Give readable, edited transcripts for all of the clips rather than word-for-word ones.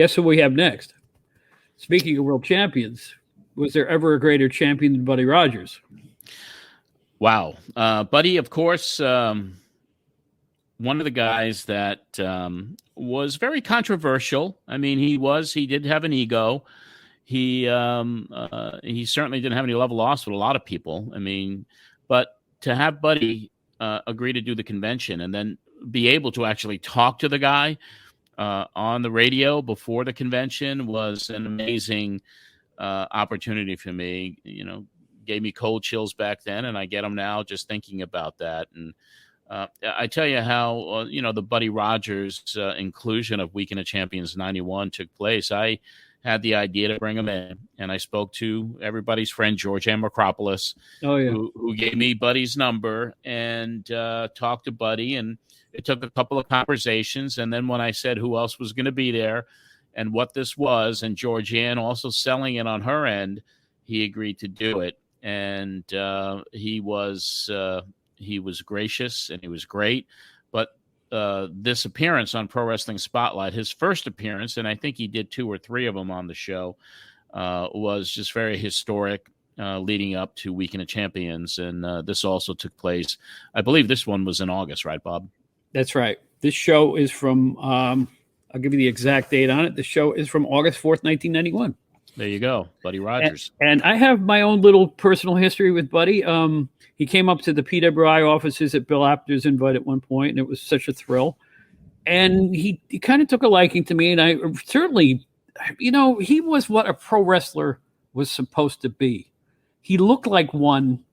Guess who we have next? Speaking of world champions, was there ever a greater champion than Buddy Rogers? Wow. Buddy, of course, one of the guys that was very controversial. I mean, he did have an ego. He certainly didn't have any love lost with a lot of people. I mean, but to have Buddy agree to do the convention and then be able to actually talk to the guy on the radio before the convention was an amazing opportunity for me. You know, gave me cold chills back then, and I get them now just thinking about that. And I tell you how, the Buddy Rogers inclusion of Weekend of Champions 91 took place. I had the idea to bring him in, and I spoke to everybody's friend, George M. Macropolis, who gave me Buddy's number, and talked to Buddy. And it took a couple of conversations. And then when I said who else was going to be there and what this was, and Georgianne also selling it on her end, he agreed to do it. And he was gracious and he was great. But this appearance on Pro Wrestling Spotlight, his first appearance, and I think he did 2 or 3 of them on the show, was just very historic, leading up to Weekend of Champions. And this also took place, I believe this one was in August, right, Bob? That's right. This show is from, I'll give you the exact date on it. The show is from August 4th, 1991. There you go, Buddy Rogers. And I have my own little personal history with Buddy. He came up to the PWI offices at Bill Apter's invite at one point, and it was such a thrill. And he kind of took a liking to me, and I certainly, he was what a pro wrestler was supposed to be. He looked like one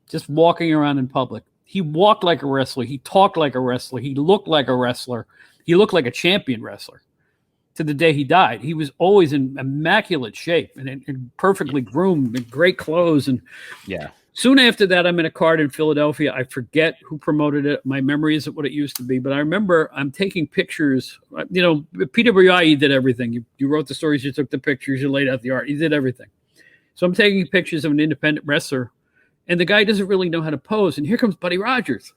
just walking around in public. He walked like a wrestler. He talked like a wrestler. He looked like a wrestler. He looked like a champion wrestler. To the day he died, he was always in immaculate shape and perfectly groomed and great clothes. And soon after that, I'm in a card in Philadelphia. I forget who promoted it. My memory isn't what it used to be, but I remember I'm taking pictures. PWI, you did everything. You wrote the stories, you took the pictures, you laid out the art, you did everything. So I'm taking pictures of an independent wrestler, and the guy doesn't really know how to pose. And here comes Buddy Rogers,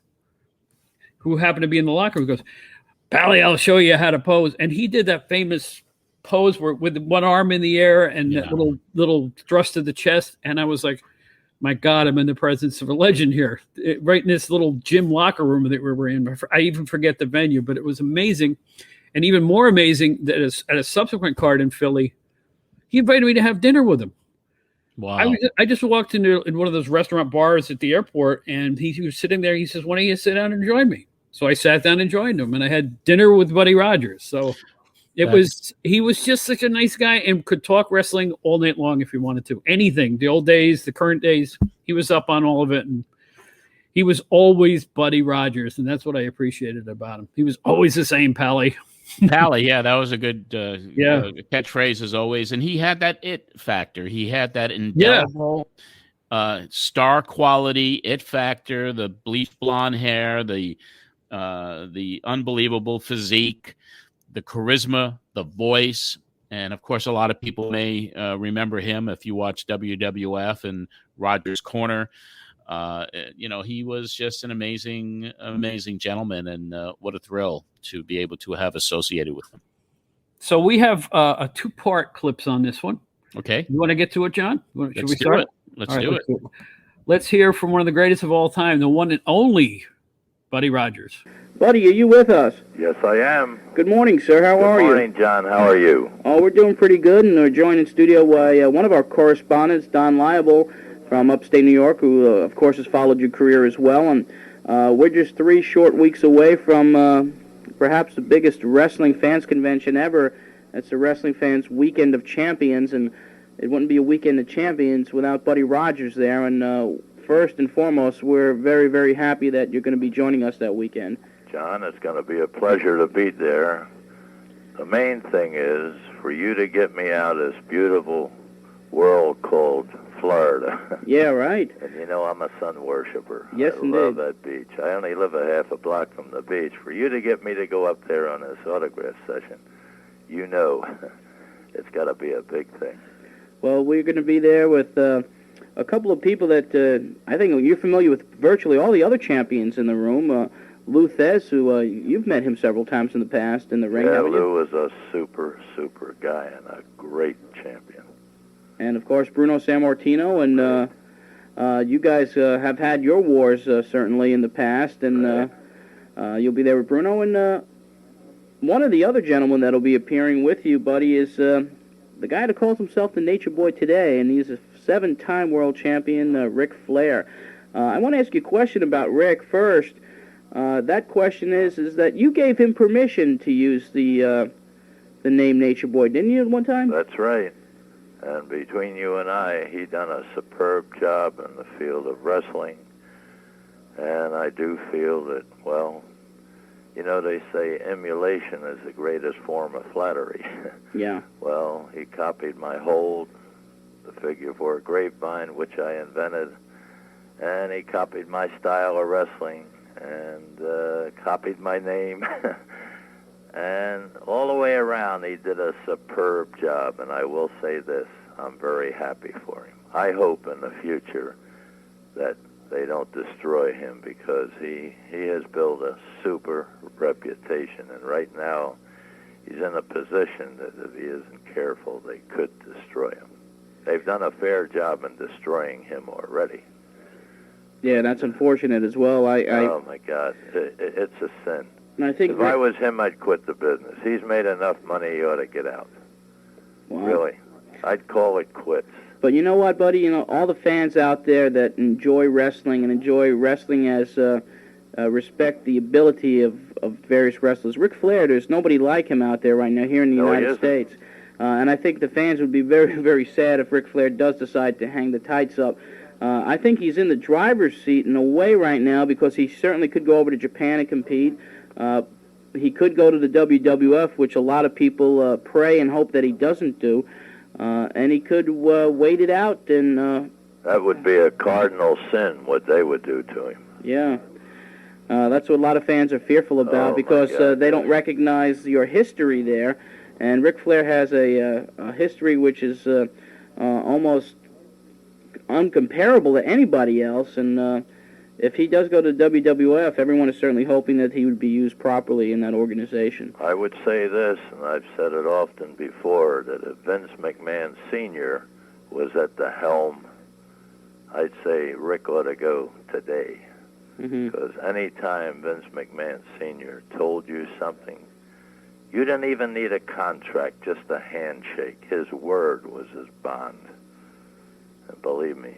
who happened to be in the locker room. He goes, "Pally, I'll show you how to pose." And he did that famous pose where with one arm in the air and that little thrust to the chest. And I was like, my God, I'm in the presence of a legend here, right in this little gym locker room that we were in. I even forget the venue, but it was amazing. And even more amazing that at a subsequent card in Philly, he invited me to have dinner with him. Wow. I just walked in one of those restaurant bars at the airport, and he was sitting there. He says, "Why don't you sit down and join me?" So I sat down and joined him, and I had dinner with Buddy Rogers. So he was just such a nice guy and could talk wrestling all night long if he wanted to. Anything, the old days, the current days, he was up on all of it. And he was always Buddy Rogers, and that's what I appreciated about him. He was always the same, Pally. Pally, yeah, that was a good catchphrase as always. And he had that it factor. He had that indelible star quality it factor, the bleached blonde hair, the unbelievable physique, the charisma, the voice. And of course, a lot of people may remember him if you watch WWF and Rogers Corner. He was just an amazing gentleman, and what a thrill to be able to have associated with him. So we have a 2-part clips on this one. Okay. You want to get to it, John? Should we start? Let's do it. Let's hear from one of the greatest of all time, the one and only Buddy Rogers. Buddy, are you with us? Yes, I am. Good morning, sir. How are you? Good morning, John. How are you? Oh, we're doing pretty good, and we're joined in studio by one of our correspondents, Don Liable, from upstate New York, who, of course, has followed your career as well. And we're just 3 short weeks away from perhaps the biggest wrestling fans convention ever. That's the Wrestling Fans Weekend of Champions, and it wouldn't be a Weekend of Champions without Buddy Rogers there. And first and foremost, we're very, very happy that you're going to be joining us that weekend. John, it's going to be a pleasure to be there. The main thing is for you to get me out of this beautiful world called Florida. Yeah, right. And you know I'm a sun worshiper. Yes, indeed. I love that beach. I only live a half a block from the beach. For you to get me to go up there on this autograph session, it's got to be a big thing. Well, we're going to be there with a couple of people that I think you're familiar with virtually all the other champions in the room. Lou Thez, who you've met him several times in the past in the ring, Yeah, haven't you? Lou was a super, super guy and a great champion. And, of course, Bruno Sammartino, and you guys have had your wars, certainly, in the past, and you'll be there with Bruno. And one of the other gentlemen that'll be appearing with you, buddy, is the guy that calls himself the Nature Boy today, and he's a 7-time world champion, Ric Flair. I want to ask you a question about Rick first. That question is that you gave him permission to use the name Nature Boy, didn't you, at one time? That's right. And between you and I, he done a superb job in the field of wrestling. And I do feel that, well, you know, they say emulation is the greatest form of flattery. Yeah. Well, he copied my hold, the figure 4 grapevine, which I invented, and he copied my style of wrestling and copied my name. And all the way around, he did a superb job, and I will say this, I'm very happy for him. I hope in the future that they don't destroy him, because he has built a super reputation, and right now he's in a position that if he isn't careful, they could destroy him. They've done a fair job in destroying him already. Yeah, that's unfortunate as well. Oh, my God. It's a sin. And I think If I was him, I'd quit the business. He's made enough money, he ought to get out. Wow. Really. I'd call it quits. But you know what, buddy? You know, all the fans out there that enjoy wrestling and enjoy wrestling as respect the ability of various wrestlers. Ric Flair, there's nobody like him out there right now here in the United States. And I think the fans would be very, very sad if Ric Flair does decide to hang the tights up. I think he's in the driver's seat in a way right now, because he certainly could go over to Japan and compete. He could go to the WWF, which a lot of people pray and hope that he doesn't do. And he could wait it out. And that would be a cardinal sin, what they would do to him. Yeah. That's what a lot of fans are fearful about, because they don't recognize your history there. And Ric Flair has a history which is almost uncomparable to anybody else. And if he does go to WWF, everyone is certainly hoping that he would be used properly in that organization. I would say this, and I've said it often before, that if Vince McMahon Sr. was at the helm, I'd say Rick ought to go today. Because any time Vince McMahon Sr. told you something, you didn't even need a contract, just a handshake. His word was his bond. And believe me,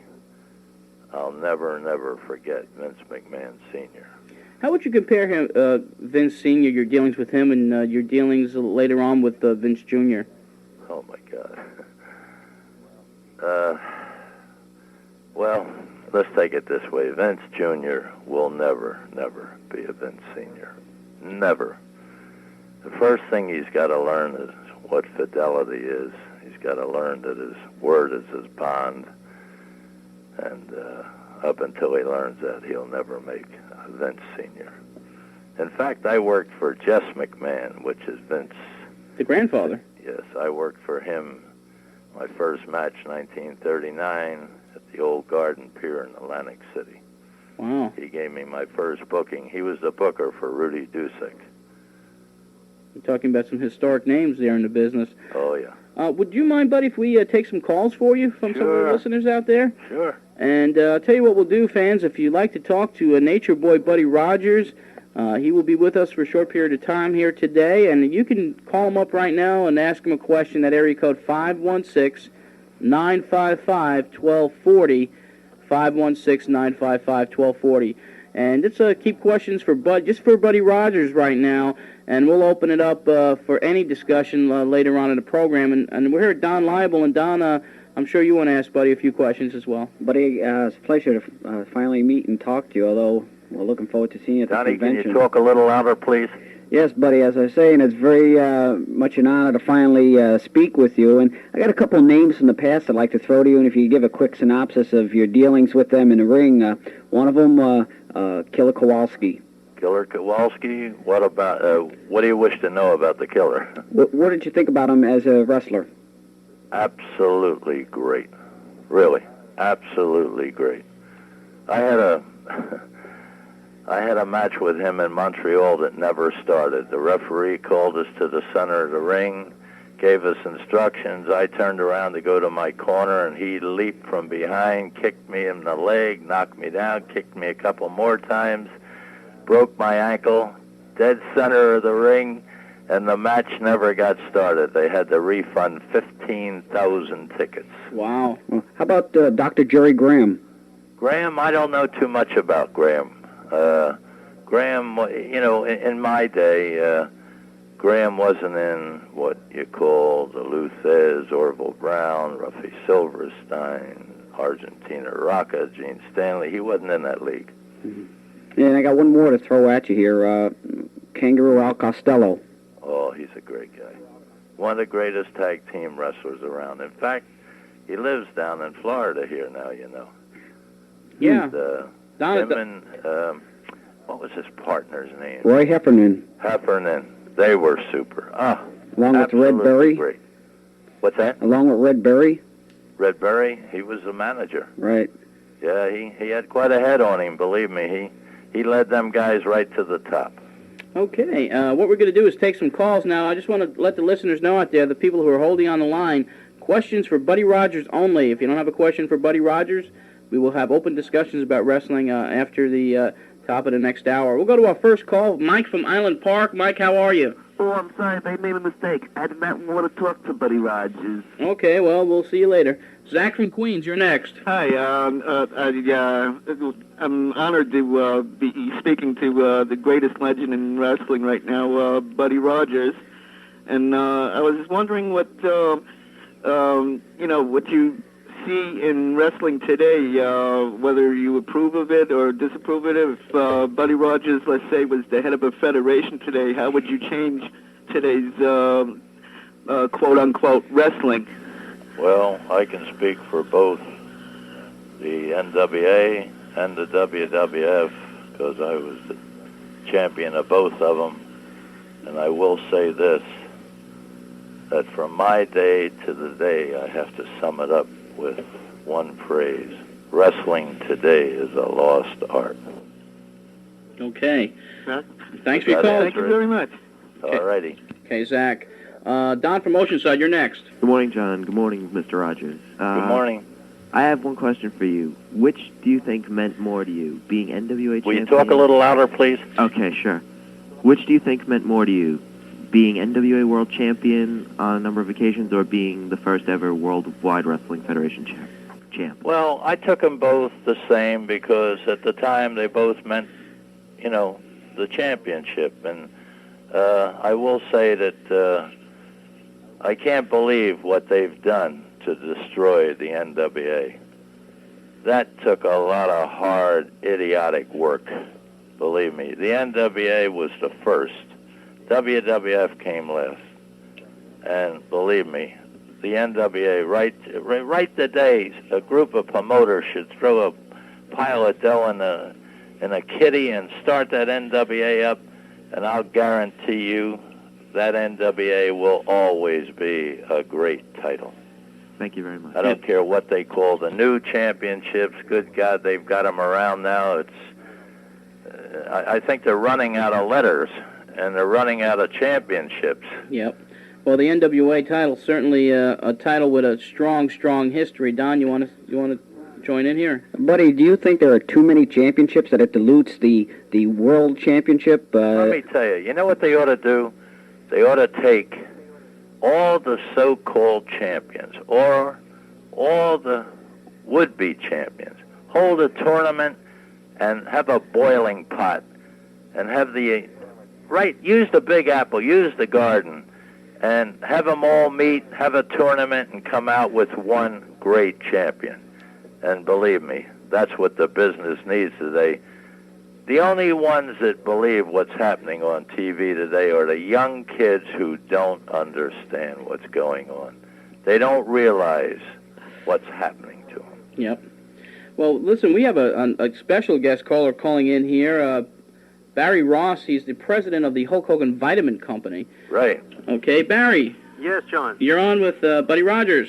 I'll never, never forget Vince McMahon Sr. How would you compare him, Vince Sr., your dealings with him, and your dealings later on with Vince Jr.? Oh, my God. Well, let's take it this way. Vince Jr. will never, never be a Vince Sr. Never. The first thing he's got to learn is what fidelity is. He's got to learn that his word is his bond. And up until he learns that, he'll never make Vince Sr. In fact, I worked for Jess McMahon, which is Vince. The grandfather. Yes, I worked for him. My first match, 1939, at the Old Garden Pier in Atlantic City. Wow. He gave me my first booking. He was the booker for Rudy Dusick. You're talking about some historic names there in the business. Oh, yeah. Would you mind, buddy, if we take some calls for you from some of the listeners out there? Sure. And I'll tell you what we'll do, fans. If you'd like to talk to Nature Boy Buddy Rogers, he will be with us for a short period of time here today. And you can call him up right now and ask him a question at area code 516-955-1240, 516-955-1240. And let's keep questions for just for Buddy Rogers right now, and we'll open it up for any discussion later on in the program. And we're here at Don Liable, and Don, I'm sure you want to ask Buddy a few questions as well. Buddy, it's a pleasure to finally meet and talk to you, although we're looking forward to seeing you at the Donnie, convention. can you talk a little louder, please? Yes, buddy, as I say, and it's very much an honor to finally speak with you. And I got a couple names from the past I'd like to throw to you, and if you could give a quick synopsis of your dealings with them in the ring. One of them, Killer Kowalski. Killer Kowalski? What about, what do you wish to know about the Killer? What did you think about him as a wrestler? Absolutely great. Really. Absolutely great. I I had a match with him in Montreal that never started. The referee called us to the center of the ring, gave us instructions. I turned around to go to my corner, and he leaped from behind, kicked me in the leg, knocked me down, kicked me a couple more times, broke my ankle, dead center of the ring, and the match never got started. They had to refund 15,000 tickets. Wow. Well, how about Dr. Jerry Graham? Graham, I don't know too much about Graham. Graham, you know, in my day, Graham wasn't in what you call the Luthez, Orville Brown, Ruffy Silverstein, Argentina Rocca, Gene Stanley. He wasn't in that league. Mm-hmm. And I got one more to throw at you here. Kangaroo Al Costello. Oh, he's a great guy. One of the greatest tag team wrestlers around. In fact, he lives down in Florida here now, you know. Yeah. And, him and, what was his partner's name? Roy Heffernan. Heffernan. They were super. Along with Red Berry. Great. What's that? Along with Red Berry. Red Berry, he was the manager. Right. Yeah, he had quite a head on him, believe me. He led them guys right to the top. Okay, what we're going to do is take some calls now. I just want to let the listeners know out there, the people who are holding on the line, questions for Buddy Rogers only. If you don't have a question for Buddy Rogers, we will have open discussions about wrestling after the top of the next hour. We'll go to our first call. Mike from Island Park. Mike, how are you? Oh, I'm sorry. They made a mistake. I did not want to talk to Buddy Rogers. Okay, well, we'll see you later. Zach from Queens, you're next. Hi. I'm honored to be speaking to the greatest legend in wrestling right now, Buddy Rogers. And I was just wondering what you see in wrestling today, whether you approve of it or disapprove of it. If Buddy Rogers, let's say, was the head of a federation today, how would you change today's quote-unquote wrestling? Well, I can speak for both the NWA and the WWF because I was the champion of both of them. And I will say this, that from my day to the day, I have to sum it up with one phrase. Wrestling today is a lost art. Okay. Thanks for your call. Thank you very much. All righty. Okay, Zach. Don from Oceanside, you're next. Good morning, John. Good morning, Mr. Rogers. Good morning. I have one question for you. Which do you think meant more to you, being NWA champion? Will you talk a little louder, please? Okay, sure. Which do you think meant more to you, being NWA World Champion on a number of occasions or being the first ever Worldwide Wrestling Federation champ? Well, I took them both the same because at the time they both meant, you know, the championship. And I will say that I can't believe what they've done to destroy the NWA. That took a lot of hard, idiotic work, believe me. The NWA was the first. WWF came last. And believe me, the NWA, right today, a group of promoters should throw a pile of dough in a kitty and start that NWA up, and I'll guarantee you that NWA will always be a great title. Thank you very much. I don't care what they call the new championships. Good God, they've got them around now. I think they're running out of letters, and they're running out of championships. Yep. Well, the NWA title certainly a title with a strong history. Don, you want to join in here? Buddy, do you think there are too many championships that it dilutes the world championship? Let me tell you. You know what they ought to do? They ought to take all the so-called champions or all the would-be champions, hold a tournament and have a boiling pot and have use the Big Apple, use the Garden, and have them all meet, have a tournament, and come out with one great champion. And believe me, that's what the business needs today. The only ones that believe what's happening on TV today are the young kids who don't understand what's going on. They don't realize what's happening to them. Yep. Well, listen, we have a special guest caller calling in here. Barry Ross, he's the president of the Hulk Hogan Vitamin Company. Right. Okay, Barry. Yes, John. You're on with Buddy Rogers.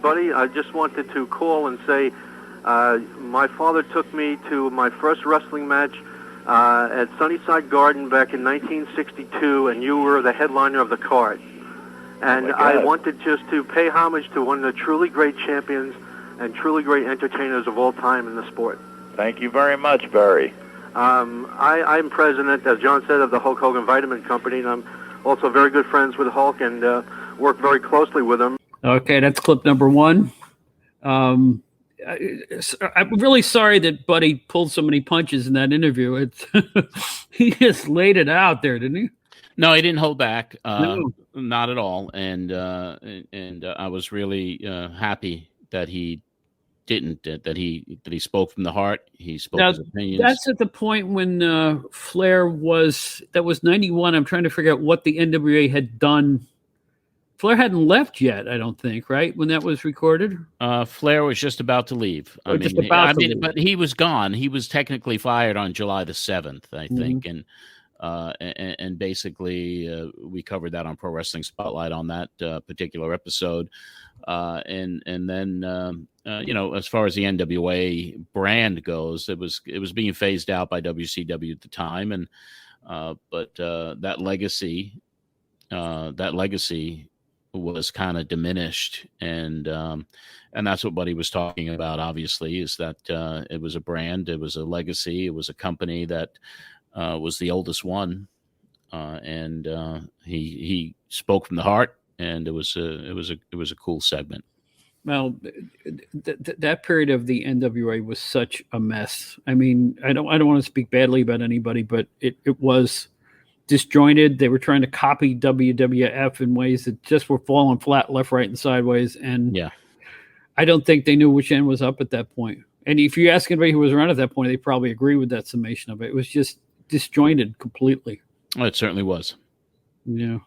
Buddy, I just wanted to call and say my father took me to my first wrestling match at Sunnyside Garden back in 1962, and you were the headliner of the card. And I wanted just to pay homage to one of the truly great champions and truly great entertainers of all time in the sport. Thank you very much, Barry. I'm president, as John said, of the Hulk Hogan Vitamin Company, and I'm also very good friends with Hulk and work very closely with him. Okay, that's clip number one. I'm really sorry that Buddy pulled so many punches in that interview. He just laid it out there, didn't he? No, he didn't hold back. No. Not at all. And I was really happy that he didn't. That he spoke from the heart. He spoke his opinions. That's at the point when Flair was. That was 91. I'm trying to figure out what the NWA had done. Flair hadn't left yet, I don't think, right? When that was recorded? Flair was just about to leave. But he was gone. He was technically fired on July the 7th, I think. And basically we covered that on Pro Wrestling Spotlight on that particular episode. And then, as far as the NWA brand goes, it was being phased out by WCW at the time. And, but that legacy was kind of diminished, and that's what Buddy was talking about. Obviously, is that it was a brand, it was a legacy, it was a company that was the oldest one, and he spoke from the heart, and it was a cool segment. Well, that period of the NWA was such a mess. I mean, I don't want to speak badly about anybody, but it was disjointed. They were trying to copy WWF in ways that just were falling flat left, right, and sideways. And I don't think they knew which end was up at that point. And if you ask anybody who was around at that point, they probably agree with that summation of it. It was just disjointed completely. Well, it certainly was. Yeah.